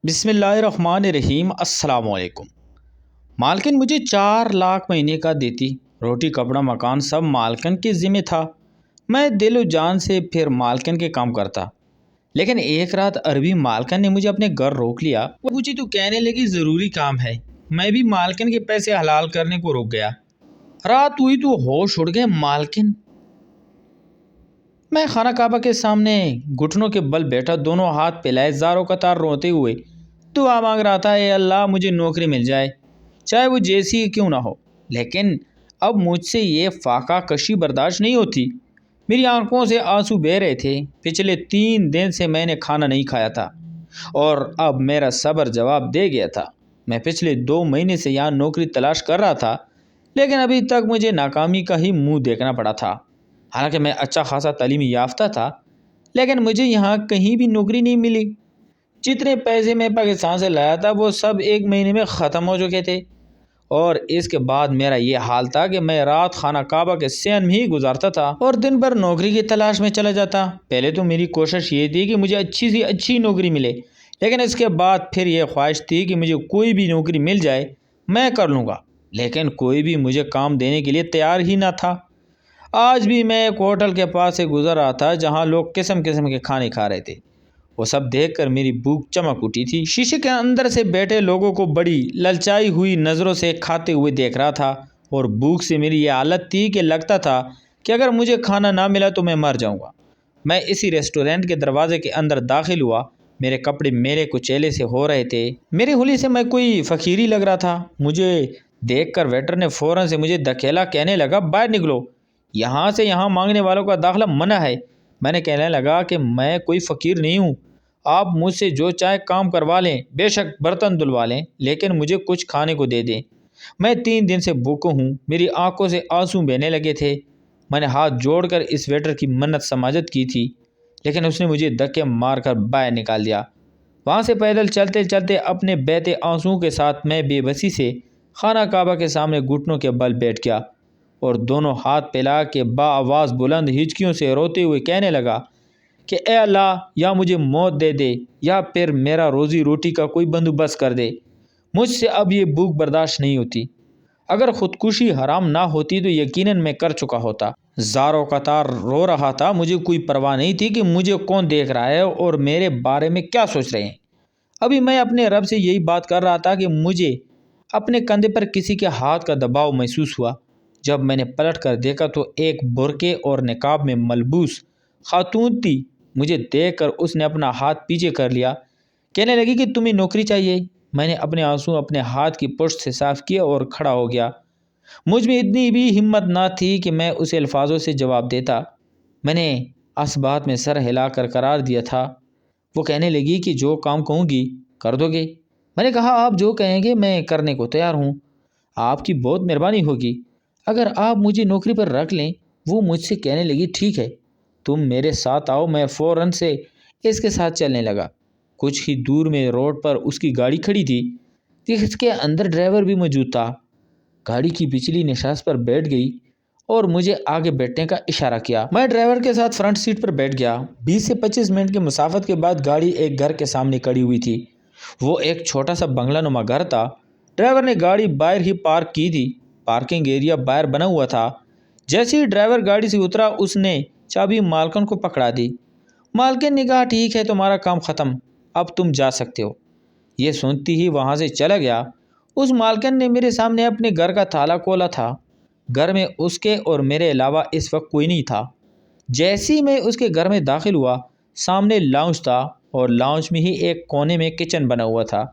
بسم اللہ الرحمن الرحیم۔ السلام علیکم۔ مالکن مجھے 4 لاکھ مہینے کا دیتی، روٹی کپڑا مکان سب مالکن کے ذمہ تھا۔ میں دل و جان سے پھر مالکن کے کام کرتا، لیکن ایک رات عربی مالکن نے مجھے اپنے گھر روک لیا۔ وہ پوچھی تو کہنے لگی ضروری کام ہے۔ میں بھی مالکن کے پیسے حلال کرنے کو رک گیا۔ رات ہوئی تو ہوش اڑ گئے مالکن۔ میں خانہ کعبہ کے سامنے گھٹنوں کے بل بیٹھا، دونوں ہاتھ پھیلائے، زاروں قطار روتے ہوئے دعا مانگ رہا تھا، اے اللہ مجھے نوکری مل جائے، چاہے وہ جیسی ہی کیوں نہ ہو۔ لیکن اب مجھ سے یہ فاقہ کشی برداشت نہیں ہوتی۔ میری آنکھوں سے آنسو بہہ رہے تھے۔ پچھلے 3 دن سے میں نے کھانا نہیں کھایا تھا اور اب میرا صبر جواب دے گیا تھا۔ میں پچھلے 2 مہینے سے یہاں نوکری تلاش کر رہا تھا، لیکن ابھی تک مجھے ناکامی کا ہی منہ دیکھنا پڑا تھا۔ حالانکہ میں اچھا خاصا تعلیمی یافتہ تھا، لیکن مجھے یہاں کہیں بھی نوکری نہیں ملی۔ جتنے پیسے میں پاکستان سے لایا تھا وہ سب 1 مہینے میں ختم ہو چکے تھے، اور اس کے بعد میرا یہ حال تھا کہ میں رات خانہ کعبہ کے صحن میں ہی گزارتا تھا اور دن بھر نوکری کی تلاش میں چلا جاتا۔ پہلے تو میری کوشش یہ تھی کہ مجھے اچھی سی اچھی نوکری ملے، لیکن اس کے بعد پھر یہ خواہش تھی کہ مجھے کوئی بھی نوکری مل جائے میں کر لوں گا، لیکن کوئی بھی مجھے کام دینے کے لیے تیار ہی نہ تھا۔ آج بھی میں ایک ہوٹل کے پاس سے گزر رہا تھا جہاں لوگ قسم قسم کے کھانے کھا رہے تھے۔ وہ سب دیکھ کر میری بھوک چمک اٹھی تھی۔ شیشے کے اندر سے بیٹھے لوگوں کو بڑی للچائی ہوئی نظروں سے کھاتے ہوئے دیکھ رہا تھا، اور بھوک سے میری یہ حالت تھی کہ لگتا تھا کہ اگر مجھے کھانا نہ ملا تو میں مر جاؤں گا۔ میں اسی ریسٹورنٹ کے دروازے کے اندر داخل ہوا۔ میرے کپڑے میلے کچیلے سے ہو رہے تھے، میری ہولی سے میں کوئی فقیری لگ رہا تھا۔ مجھے دیکھ کر ویٹر نے فوراً سے مجھے دھکیلا، کہنے لگا باہر نکلو، یہاں سے یہاں مانگنے والوں کا داخلہ منع ہے۔ میں نے کہنے لگا کہ میں کوئی فقیر نہیں ہوں، آپ مجھ سے جو چاہے کام کروا لیں، بے شک برتن دھلوا لیں، لیکن مجھے کچھ کھانے کو دے دیں۔ میں 3 دن سے بھوکا ہوں۔ میری آنکھوں سے آنسو بہنے لگے تھے۔ میں نے ہاتھ جوڑ کر اس ویٹر کی منت سماجت کی تھی، لیکن اس نے مجھے دھکے مار کر باہر نکال دیا۔ وہاں سے پیدل چلتے چلتے اپنے بہتے آنسوؤں کے ساتھ میں بے بسی سے خانہ کعبہ کے سامنے گھٹنوں کے بل بیٹھ گیا اور دونوں ہاتھ پھیلا کے بآواز بلند ہچکیوں سے روتے ہوئے کہنے لگا کہ اے اللہ، یا مجھے موت دے دے یا پھر میرا روزی روٹی کا کوئی بندوبست کر دے۔ مجھ سے اب یہ بھوک برداشت نہیں ہوتی۔ اگر خودکشی حرام نہ ہوتی تو یقیناً میں کر چکا ہوتا۔ زاروں قطار رو رہا تھا۔ مجھے کوئی پرواہ نہیں تھی کہ مجھے کون دیکھ رہا ہے اور میرے بارے میں کیا سوچ رہے ہیں۔ ابھی میں اپنے رب سے یہی بات کر رہا تھا کہ مجھے اپنے کندھے پر کسی کے ہاتھ کا دباؤ محسوس ہوا۔ جب میں نے پلٹ کر دیکھا تو ایک برقعے اور نقاب میں ملبوس خاتون تھی۔ مجھے دیکھ کر اس نے اپنا ہاتھ پیچھے کر لیا، کہنے لگی کہ تمہیں نوکری چاہیے۔ میں نے اپنے آنسو اپنے ہاتھ کی پشت سے صاف کیے اور کھڑا ہو گیا۔ مجھ میں اتنی بھی ہمت نہ تھی کہ میں اسے الفاظوں سے جواب دیتا۔ میں نے اس بات میں سر ہلا کر قرار دیا تھا۔ وہ کہنے لگی کہ جو کام کہوں گی کر دو گے؟ میں نے کہا آپ جو کہیں گے میں کرنے کو تیار ہوں، آپ کی بہت مہربانی ہوگی اگر آپ مجھے نوکری پر رکھ لیں۔ وہ مجھ سے کہنے لگی ٹھیک ہے، تم میرے ساتھ آؤ۔ میں فوراً سے اس کے ساتھ چلنے لگا۔ کچھ ہی دور میں روڈ پر اس کی گاڑی کھڑی تھی، جس کے اندر ڈرائیور بھی موجود تھا۔ گاڑی کی پچھلی نشست پر بیٹھ گئی اور مجھے آگے بیٹھنے کا اشارہ کیا۔ میں ڈرائیور کے ساتھ فرنٹ سیٹ پر بیٹھ گیا۔ 20 سے 25 منٹ کی مسافت کے بعد گاڑی ایک گھر کے سامنے کھڑی ہوئی تھی۔ وہ ایک چھوٹا سا بنگلہ نما گھر تھا۔ ڈرائیور نے گاڑی باہر ہی پارک کی تھی۔ پارکنگ ایریا باہر بنا ہوا تھا۔ جیسے ہی ڈرائیور گاڑی سے اترا اس نے چابی مالکن کو پکڑا دی۔ مالکن نے کہا ٹھیک ہے، تمہارا کام ختم، اب تم جا سکتے ہو۔ یہ سنتی ہی وہاں سے چلا گیا۔ اس مالکن نے میرے سامنے اپنے گھر کا تالا کھولا تھا۔ گھر میں اس کے اور میرے علاوہ اس وقت کوئی نہیں تھا۔ جیسے ہی میں اس کے گھر میں داخل ہوا، سامنے لاؤنج تھا اور لاؤنج میں ہی ایک کونے میں کچن بنا ہوا تھا۔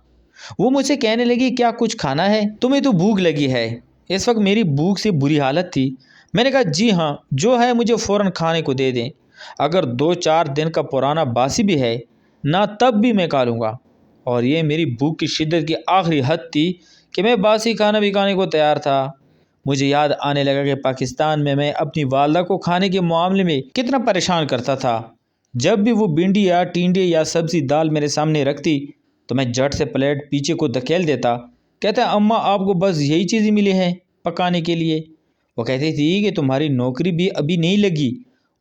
وہ مجھ سے کہنے لگی کیا کچھ کھانا ہے؟ تمہیں تو بھوک لگی ہے۔ اس وقت میری بھوک سے بری حالت تھی۔ میں نے کہا جی ہاں، جو ہے مجھے فوراً کھانے کو دے دیں، اگر 2-4 دن کا پرانا باسی بھی ہے نہ تب بھی میں کھا لوں گا۔ اور یہ میری بھوک کی شدت کی آخری حد تھی کہ میں باسی کھانا بھی کھانے کو تیار تھا۔ مجھے یاد آنے لگا کہ پاکستان میں اپنی والدہ کو کھانے کے معاملے میں کتنا پریشان کرتا تھا۔ جب بھی وہ بھنڈی یا ٹینڈے یا سبزی دال میرے سامنے رکھتی تو میں جھٹ سے پلیٹ پیچھے کو دھکیل دیتا۔ کہتا اماں آپ کو بس یہی چیزیں ملی ہیں پکانے کے لیے؟ وہ کہتی تھی کہ تمہاری نوکری بھی ابھی نہیں لگی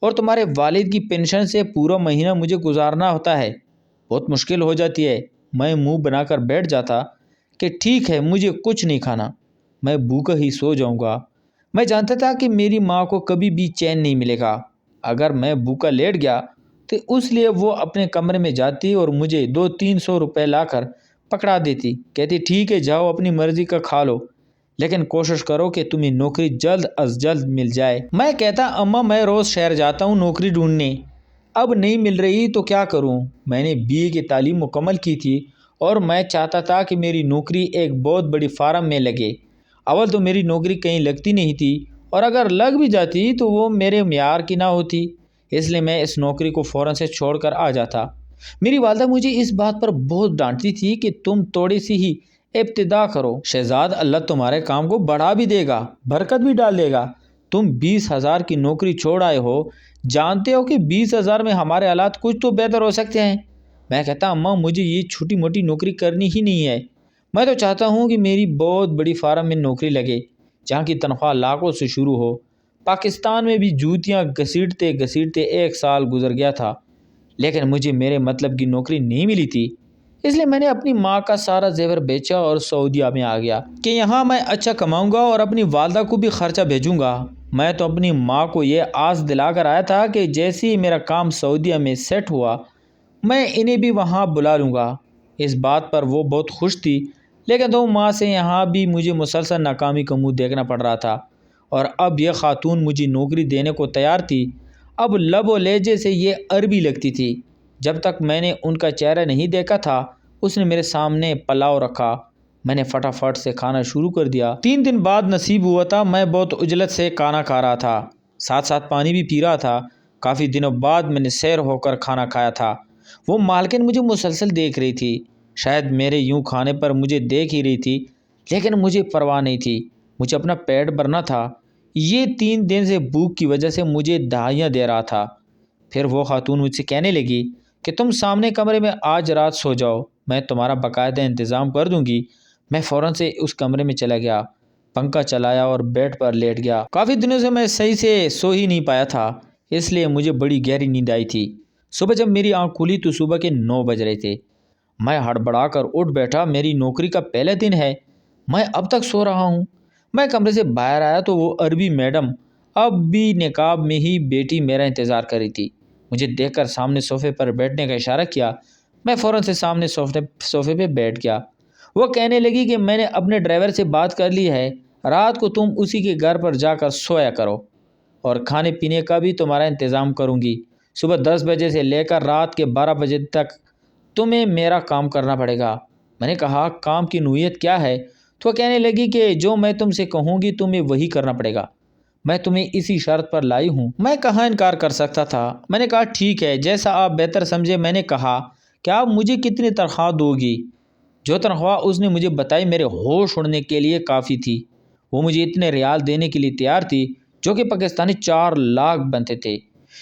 اور تمہارے والد کی پینشن سے پورا مہینہ مجھے گزارنا ہوتا ہے، بہت مشکل ہو جاتی ہے۔ میں منہ بنا کر بیٹھ جاتا کہ ٹھیک ہے مجھے کچھ نہیں کھانا، میں بھوکا ہی سو جاؤں گا۔ میں جانتا تھا کہ میری ماں کو کبھی بھی چین نہیں ملے گا۔ اگر میں بھوکا لیٹ گیا تو اس لیے وہ اپنے کمرے میں جاتی اور مجھے 200-300 روپے لا کر پکڑا دیتی، کہتی ٹھیک ہے جاؤ اپنی مرضی کا کھا لو، لیکن کوشش کرو کہ تمہیں نوکری جلد از جلد مل جائے۔ میں کہتا اماں میں روز شہر جاتا ہوں نوکری ڈھونڈنے، اب نہیں مل رہی تو کیا کروں؟ میں نے BA کی تعلیم مکمل کی تھی اور میں چاہتا تھا کہ میری نوکری ایک بہت بڑی فارم میں لگے۔ اول تو میری نوکری کہیں لگتی نہیں تھی، اور اگر لگ بھی جاتی تو وہ میرے معیار کی نہ ہوتی، اس لیے میں اس نوکری کو فوراً سے چھوڑ کر آ جاتا۔ میری والدہ مجھے اس بات پر بہت ڈانٹتی تھی کہ تم تھوڑی سی ہی ابتدا کرو شہزاد، اللہ تمہارے کام کو بڑھا بھی دے گا، برکت بھی ڈال دے گا۔ تم 20,000 کی نوکری چھوڑ آئے ہو، جانتے ہو کہ 20,000 میں ہمارے حالات کچھ تو بہتر ہو سکتے ہیں۔ میں کہتا اماں مجھے یہ چھوٹی موٹی نوکری کرنی ہی نہیں ہے، میں تو چاہتا ہوں کہ میری بہت بڑی فارم میں نوکری لگے جہاں کی تنخواہ لاکھوں سے شروع ہو۔ پاکستان میں بھی جوتیاں گھسیٹتے گھسیٹتے 1 سال گزر گیا تھا، لیکن مجھے میرے مطلب کی نوکری نہیں ملی تھی، اس لیے میں نے اپنی ماں کا سارا زیور بیچا اور سعودیہ میں آ گیا کہ یہاں میں اچھا کماؤں گا اور اپنی والدہ کو بھی خرچہ بھیجوں گا۔ میں تو اپنی ماں کو یہ آس دلا کر آیا تھا کہ جیسے ہی میرا کام سعودیہ میں سیٹ ہوا میں انہیں بھی وہاں بلا لوں گا۔ اس بات پر وہ بہت خوش تھی، لیکن 2 ماہ سے یہاں بھی مجھے مسلسل ناکامی کا منہ دیکھنا پڑ رہا تھا، اور اب یہ خاتون مجھے نوکری دینے کو تیار تھی۔ اب لب و لہجے سے یہ عربی لگتی تھی۔ جب تک میں نے ان کا چہرہ نہیں دیکھا تھا اس نے میرے سامنے پلاؤ رکھا، میں نے فٹافٹ سے کھانا شروع کر دیا۔ 3 دن بعد نصیب ہوا تھا میں بہت عجلت سے کھانا کھا رہا تھا، ساتھ ساتھ پانی بھی پی رہا تھا۔ کافی دنوں بعد میں نے سیر ہو کر کھانا کھایا تھا۔ وہ مالکن مجھے مسلسل دیکھ رہی تھی، شاید میرے یوں کھانے پر مجھے دیکھ ہی رہی تھی، لیکن مجھے پرواہ نہیں تھی، مجھے اپنا پیٹ بھرنا تھا۔ یہ 3 دن سے بھوک کی وجہ سے مجھے دہائیاں دے رہا تھا۔ پھر وہ خاتون مجھ سے کہنے لگی کہ تم سامنے کمرے میں آج رات سو جاؤ، میں تمہارا باقاعدہ انتظام کر دوں گی۔ میں فوراً سے اس کمرے میں چلا گیا، پنکھا چلایا اور بیڈ پر لیٹ گیا۔ کافی دنوں سے میں صحیح سے سو ہی نہیں پایا تھا، اس لیے مجھے بڑی گہری نیند آئی تھی۔ صبح جب میری آنکھ کھلی تو صبح کے 9 بج رہے تھے۔ میں ہڑبڑا کر اٹھ بیٹھا، میری نوکری کا پہلا دن ہے، میں اب تک سو رہا ہوں۔ میں کمرے سے باہر آیا تو وہ عربی میڈم اب بھی نقاب میں ہی بیٹی میرا انتظار کر رہی تھی۔ مجھے دیکھ کر سامنے صوفے پر بیٹھنے کا اشارہ کیا، میں فوراً سے سامنے صوفے پہ بیٹھ گیا۔ وہ کہنے لگی کہ میں نے اپنے ڈرائیور سے بات کر لی ہے، رات کو تم اسی کے گھر پر جا کر سویا کرو، اور کھانے پینے کا بھی تمہارا انتظام کروں گی۔ صبح 10 بجے سے لے کر رات کے 12 بجے تک تمہیں میرا کام کرنا پڑے گا۔ میں نے کہا کام کی نوعیت کیا ہے؟ تو وہ کہنے لگی کہ جو میں تم سے کہوں گی تمہیں وہی کرنا پڑے گا، میں تمہیں اسی شرط پر لائی ہوں۔ میں کہاں انکار کر سکتا تھا، میں نے کہا ٹھیک ہے جیسا آپ بہتر سمجھے۔ میں نے کہا کہ آپ مجھے کتنی تنخواہ دو گی؟ جو تنخواہ اس نے مجھے بتائی میرے ہوش اڑنے کے لیے کافی تھی۔ وہ مجھے اتنے ریال دینے کے لیے تیار تھی جو کہ پاکستانی 4 لاکھ بنتے تھے۔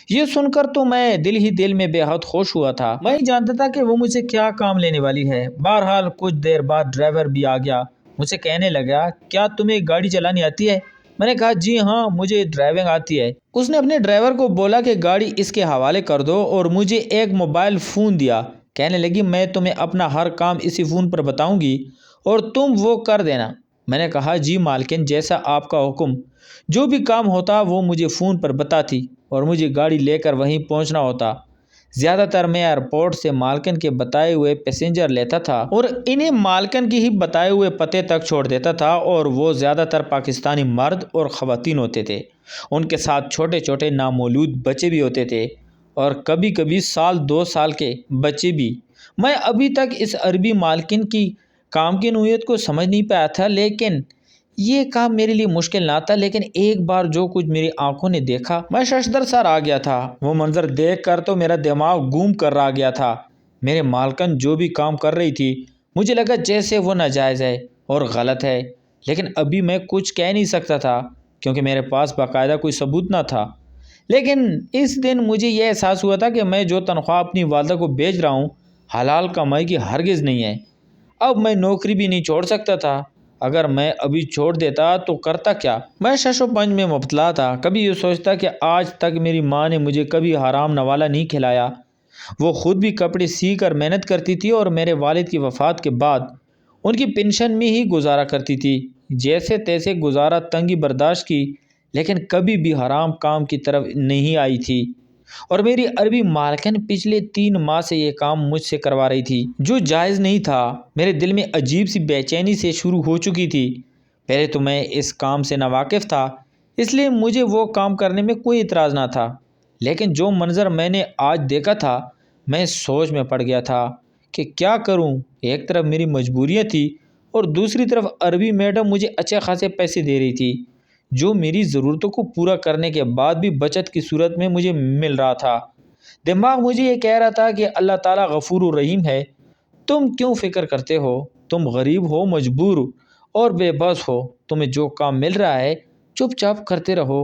یہ سن کر تو میں دل ہی دل میں بے حد خوش ہوا تھا، میں ہی جانتا تھا کہ وہ مجھ سے کیا کام لینے والی ہے۔ بہرحال کچھ دیر بعد ڈرائیور بھی آ گیا، مجھ سے کہنے لگا کیا تمہیں گاڑی چلانی آتی ہے؟ میں نے کہا جی ہاں مجھے ڈرائیونگ آتی ہے۔ اس نے اپنے ڈرائیور کو بولا کہ گاڑی اس کے حوالے کر دو اور مجھے ایک موبائل فون دیا۔ کہنے لگی میں تمہیں اپنا ہر کام اسی فون پر بتاؤں گی اور تم وہ کر دینا۔ میں نے کہا جی مالکن جیسا آپ کا حکم۔ جو بھی کام ہوتا وہ مجھے فون پر بتاتی اور مجھے گاڑی لے کر وہیں پہنچنا ہوتا۔ زیادہ تر میں ایئرپورٹ سے مالکن کے بتائے ہوئے پیسنجر لیتا تھا اور انہیں مالکن کی ہی بتائے ہوئے پتے تک چھوڑ دیتا تھا، اور وہ زیادہ تر پاکستانی مرد اور خواتین ہوتے تھے۔ ان کے ساتھ چھوٹے چھوٹے نامولود بچے بھی ہوتے تھے، اور کبھی کبھی 1-2 سال کے بچے بھی۔ میں ابھی تک اس عربی مالکن کی کام کی نوعیت کو سمجھ نہیں پایا تھا، لیکن یہ کام میرے لیے مشکل نہ تھا۔ لیکن ایک بار جو کچھ میری آنکھوں نے دیکھا میں ششدر سر آ گیا تھا۔ وہ منظر دیکھ کر تو میرا دماغ گوم کر رہ گیا تھا۔ میرے مالکن جو بھی کام کر رہی تھی مجھے لگا جیسے وہ ناجائز ہے اور غلط ہے، لیکن ابھی میں کچھ کہہ نہیں سکتا تھا کیونکہ میرے پاس باقاعدہ کوئی ثبوت نہ تھا۔ لیکن اس دن مجھے یہ احساس ہوا تھا کہ میں جو تنخواہ اپنی والدہ کو بھیج رہا ہوں حلال کمائی کی ہرگز نہیں ہے۔ اب میں نوکری بھی نہیں چھوڑ سکتا تھا، اگر میں ابھی چھوڑ دیتا تو کرتا کیا؟ میں شش و پنج میں مبتلا تھا۔ کبھی یہ سوچتا کہ آج تک میری ماں نے مجھے کبھی حرام نوالا نہیں کھلایا، وہ خود بھی کپڑے سی کر محنت کرتی تھی اور میرے والد کی وفات کے بعد ان کی پنشن میں ہی گزارا کرتی تھی۔ جیسے تیسے گزارا تنگی برداشت کی، لیکن کبھی بھی حرام کام کی طرف نہیں آئی تھی۔ اور میری عربی مالکن پچھلے 3 ماہ سے یہ کام مجھ سے کروا رہی تھی، جو جائز نہیں تھا۔ میرے دل میں عجیب سی بے چینی سے شروع ہو چکی تھی۔ پہلے تو میں اس کام سے ناواقف تھا، اس لیے مجھے وہ کام کرنے میں کوئی اعتراض نہ تھا، لیکن جو منظر میں نے آج دیکھا تھا، میں سوچ میں پڑ گیا تھا کہ کیا کروں۔ ایک طرف میری مجبوریاں تھی اور دوسری طرف عربی میڈم مجھے اچھے خاصے پیسے دے رہی تھی، جو میری ضرورتوں کو پورا کرنے کے بعد بھی بچت کی صورت میں مجھے مل رہا تھا۔ دماغ مجھے یہ کہہ رہا تھا کہ اللہ تعالیٰ غفور الرحیم ہے، تم کیوں فکر کرتے ہو؟ تم غریب ہو، مجبور اور بے بس ہو، تمہیں جو کام مل رہا ہے چپ چاپ کرتے رہو،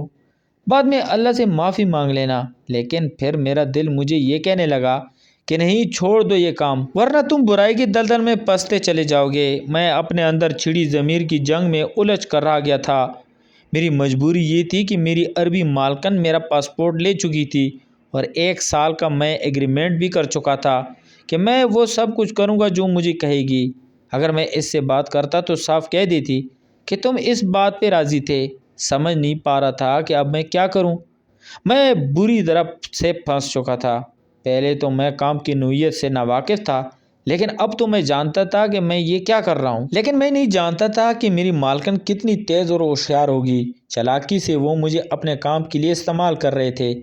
بعد میں اللہ سے معافی مانگ لینا۔ لیکن پھر میرا دل مجھے یہ کہنے لگا کہ نہیں، چھوڑ دو یہ کام، ورنہ تم برائی کی دلدل میں پستے چلے جاؤ گے۔ میں اپنے اندر چھڑی ضمیر کی جنگ میں الجھ کر رہ گیا تھا۔ میری مجبوری یہ تھی کہ میری عربی مالکن میرا پاسپورٹ لے چکی تھی اور 1 سال کا میں ایگریمنٹ بھی کر چکا تھا کہ میں وہ سب کچھ کروں گا جو مجھے کہے گی۔ اگر میں اس سے بات کرتا تو صاف کہہ دیتی کہ تم اس بات پہ راضی تھے۔ سمجھ نہیں پا رہا تھا کہ اب میں کیا کروں۔ میں بری طرح سے پھنس چکا تھا۔ پہلے تو میں کام کی نوعیت سے ناواقف تھا، لیکن اب تو میں جانتا تھا کہ میں یہ کیا کر رہا ہوں۔ لیکن میں نہیں جانتا تھا کہ میری مالکن کتنی تیز اور ہوشیار ہوگی۔ چالاکی سے وہ مجھے اپنے کام کے لیے استعمال کر رہے تھے۔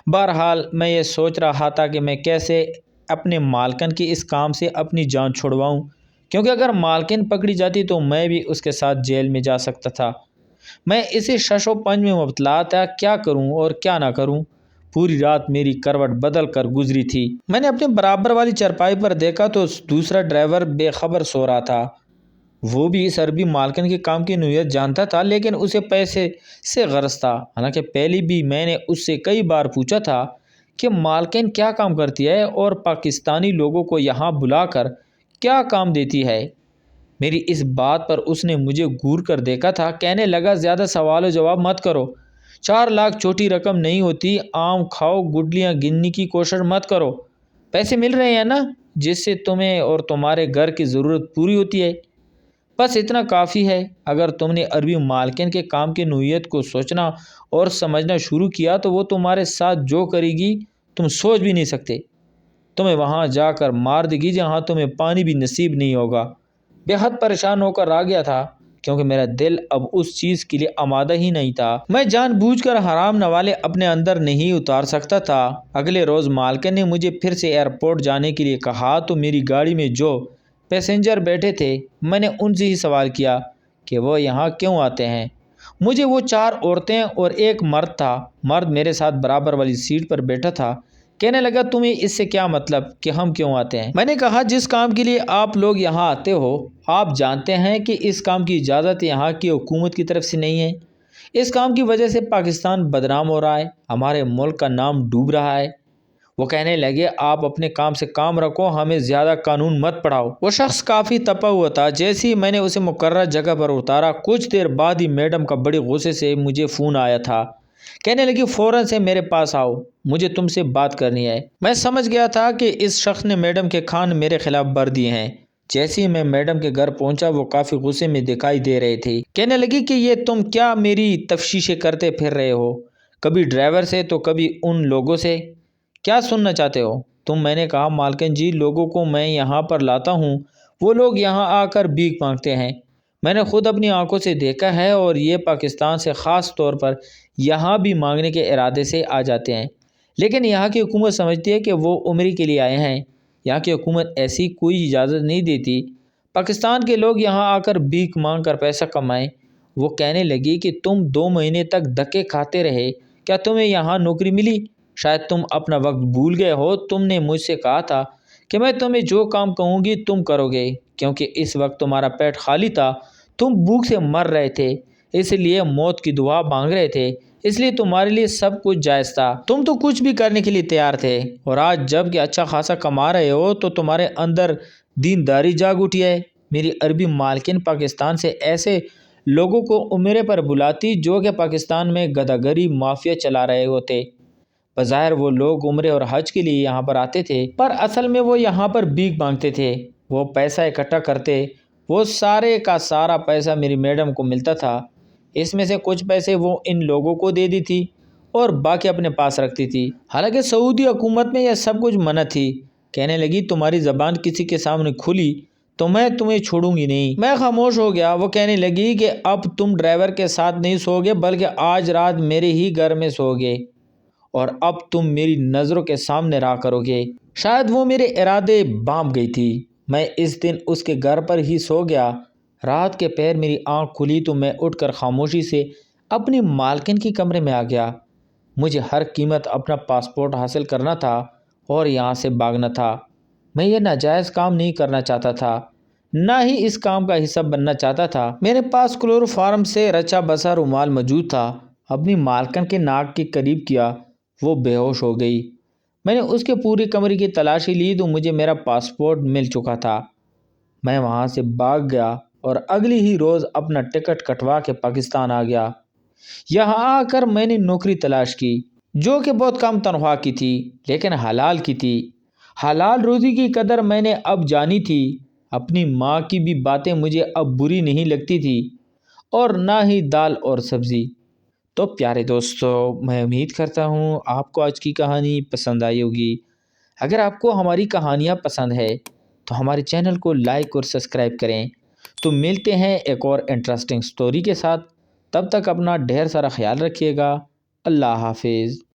بہرحال میں یہ سوچ رہا تھا کہ میں کیسے اپنے مالکن کے اس کام سے اپنی جان چھڑواؤں، کیونکہ اگر مالکن پکڑی جاتی تو میں بھی اس کے ساتھ جیل میں جا سکتا تھا۔ میں اسی شش و پنج میں مبتلا تھا، کیا کروں اور کیا نہ کروں۔ پوری رات میری کروٹ بدل کر گزری تھی۔ میں نے اپنے برابر والی چرپائی پر دیکھا تو دوسرا ڈرائیور بے خبر سو رہا تھا۔ وہ بھی اس عربی مالکن کے کام کی نوعیت جانتا تھا، لیکن اسے پیسے سے غرض تھا۔ حالانکہ پہلے بھی میں نے اس سے کئی بار پوچھا تھا کہ مالکن کیا کام کرتی ہے اور پاکستانی لوگوں کو یہاں بلا کر کیا کام دیتی ہے۔ میری اس بات پر اس نے مجھے گور کر دیکھا تھا۔ کہنے لگا، زیادہ سوال و جواب مت کرو، 4 لاکھ چھوٹی رقم نہیں ہوتی۔ آم کھاؤ، گڈلیاں گننے کی کوشش مت کرو۔ پیسے مل رہے ہیں نا، جس سے تمہیں اور تمہارے گھر کی ضرورت پوری ہوتی ہے، بس اتنا کافی ہے۔ اگر تم نے عربی مالکن کے کام کی نوعیت کو سوچنا اور سمجھنا شروع کیا تو وہ تمہارے ساتھ جو کرے گی تم سوچ بھی نہیں سکتے۔ تمہیں وہاں جا کر مار دے گی جہاں تمہیں پانی بھی نصیب نہیں ہوگا۔ بے حد پریشان ہو کر آ گیا تھا، کیونکہ میرا دل اب اس چیز کے لیے آمادہ ہی نہیں تھا۔ میں جان بوجھ کر حرام نوالے اپنے اندر نہیں اتار سکتا تھا۔ اگلے روز مالکن نے مجھے پھر سے ایئرپورٹ جانے کے لیے کہا تو میری گاڑی میں جو پیسنجر بیٹھے تھے، میں نے ان سے ہی سوال کیا کہ وہ یہاں کیوں آتے ہیں۔ مجھے وہ 4 عورتیں اور ایک مرد تھا۔ مرد میرے ساتھ برابر والی سیٹ پر بیٹھا تھا۔ کہنے لگا، تمہیں اس سے کیا مطلب کہ ہم کیوں آتے ہیں؟ میں نے کہا، جس کام کے لیے آپ لوگ یہاں آتے ہو، آپ جانتے ہیں کہ اس کام کی اجازت یہاں کی حکومت کی طرف سے نہیں ہے۔ اس کام کی وجہ سے پاکستان بدنام ہو رہا ہے، ہمارے ملک کا نام ڈوب رہا ہے۔ وہ کہنے لگے، آپ اپنے کام سے کام رکھو، ہمیں زیادہ قانون مت پڑھاؤ۔ وہ شخص کافی تپا ہوا تھا۔ جیسے ہی میں نے اسے مقررہ جگہ پر اتارا، کچھ دیر بعد ہی میڈم کا بڑے غصے سے مجھے فون آیا تھا۔ کہنے لگی، فوراً سے میرے پاس آؤ، مجھے تم سے بات کرنی ہے۔ میں سمجھ گیا تھا کہ اس شخص نے میڈم کے کان میرے خلاف بھر دیے ہیں۔ جیسے ہی میں میڈم کے گھر پہنچا، وہ کافی غصے میں دکھائی دے رہے تھے۔ کہنے لگی کہ یہ تم کیا میری تفتیشیں کرتے پھر رہے ہو، کبھی ڈرائیور سے تو کبھی ان لوگوں سے، کیا سننا چاہتے ہو تم؟ میں نے کہا، مالکن جی، لوگوں کو میں یہاں پر لاتا ہوں، وہ لوگ یہاں آ کر بھیک مانگتے ہیں۔ میں نے خود اپنی آنکھوں سے دیکھا ہے، اور یہ پاکستان سے خاص طور پر یہاں بھی مانگنے کے ارادے سے آ جاتے ہیں، لیکن یہاں کی حکومت سمجھتی ہے کہ وہ عمرے کے لیے آئے ہیں۔ یہاں کی حکومت ایسی کوئی اجازت نہیں دیتی پاکستان کے لوگ یہاں آ کر بھیک مانگ کر پیسہ کمائیں۔ وہ کہنے لگی کہ تم 2 مہینے تک دھکے کھاتے رہے، کیا تمہیں یہاں نوکری ملی؟ شاید تم اپنا وقت بھول گئے ہو۔ تم نے مجھ سے کہا تھا کہ میں تمہیں جو کام کہوں گی تم کرو گے، کیونکہ اس وقت تمہارا پیٹ خالی تھا، تم بھوک سے مر رہے تھے، اس لیے موت کی دعا مانگ رہے تھے، اس لیے تمہارے لیے سب کچھ جائز تھا، تم تو کچھ بھی کرنے کے لیے تیار تھے۔ اور آج جب کہ اچھا خاصا کما رہے ہو تو تمہارے اندر دینداری جاگ اٹھی ہے۔ میری عربی مالکن پاکستان سے ایسے لوگوں کو عمرے پر بلاتی جو کہ پاکستان میں گداگری مافیا چلا رہے ہوتے۔ بظاہر وہ لوگ عمرے اور حج کے لیے یہاں پر آتے تھے، پر اصل میں وہ یہاں پر بھیک مانگتے تھے۔ وہ پیسہ اکٹھا کرتے، وہ سارے کا سارا پیسہ میری میڈم کو ملتا تھا۔ اس میں سے کچھ پیسے وہ ان لوگوں کو دے دی تھی اور باقی اپنے پاس رکھتی تھی۔ حالانکہ سعودی حکومت میں یہ سب کچھ منع تھی۔ کہنے لگی تمہاری زبان کسی کے سامنے کھلی تو میں تمہیں چھوڑوں گی نہیں۔ میں خاموش ہو گیا۔ وہ کہنے لگی کہ اب تم ڈرائیور کے ساتھ نہیں سو گے بلکہ آج رات میرے ہی گھر میں سو گے، اور اب تم میری نظروں کے سامنے رہا کرو گے۔ شاید وہ میرے ارادے بانپ گئی تھی۔ میں اس دن اس کے گھر پر ہی سو گیا۔ رات کے پہر میری آنکھ کھلی تو میں اٹھ کر خاموشی سے اپنی مالکن کے کمرے میں آ گیا۔ مجھے ہر قیمت اپنا پاسپورٹ حاصل کرنا تھا اور یہاں سے بھاگنا تھا۔ میں یہ ناجائز کام نہیں کرنا چاہتا تھا، نہ ہی اس کام کا حصہ بننا چاہتا تھا۔ میرے پاس کلوروفارم سے رچا بسا رومال موجود تھا۔ اپنی مالکن کے ناک کے قریب کیا، وہ بے ہوش ہو گئی۔ میں نے اس کے پوری کمرے کی تلاشی لی تو مجھے میرا پاسپورٹ مل چکا تھا۔ میں وہاں سے بھاگ گیا اور اگلی ہی روز اپنا ٹکٹ کٹوا کے پاکستان آ گیا۔ یہاں آ کر میں نے نوکری تلاش کی، جو کہ بہت کم تنخواہ کی تھی لیکن حلال کی تھی۔ حلال روزی کی قدر میں نے اب جانی تھی۔ اپنی ماں کی بھی باتیں مجھے اب بری نہیں لگتی تھی، اور نہ ہی دال اور سبزی۔ تو پیارے دوستو، میں امید کرتا ہوں آپ کو آج کی کہانی پسند آئی ہوگی۔ اگر آپ کو ہماری کہانیاں پسند ہے تو ہمارے چینل کو لائک اور سبسکرائب کریں۔ تو ملتے ہیں ایک اور انٹرسٹنگ سٹوری کے ساتھ۔ تب تک اپنا ڈھیر سارا خیال رکھیے گا۔ اللہ حافظ۔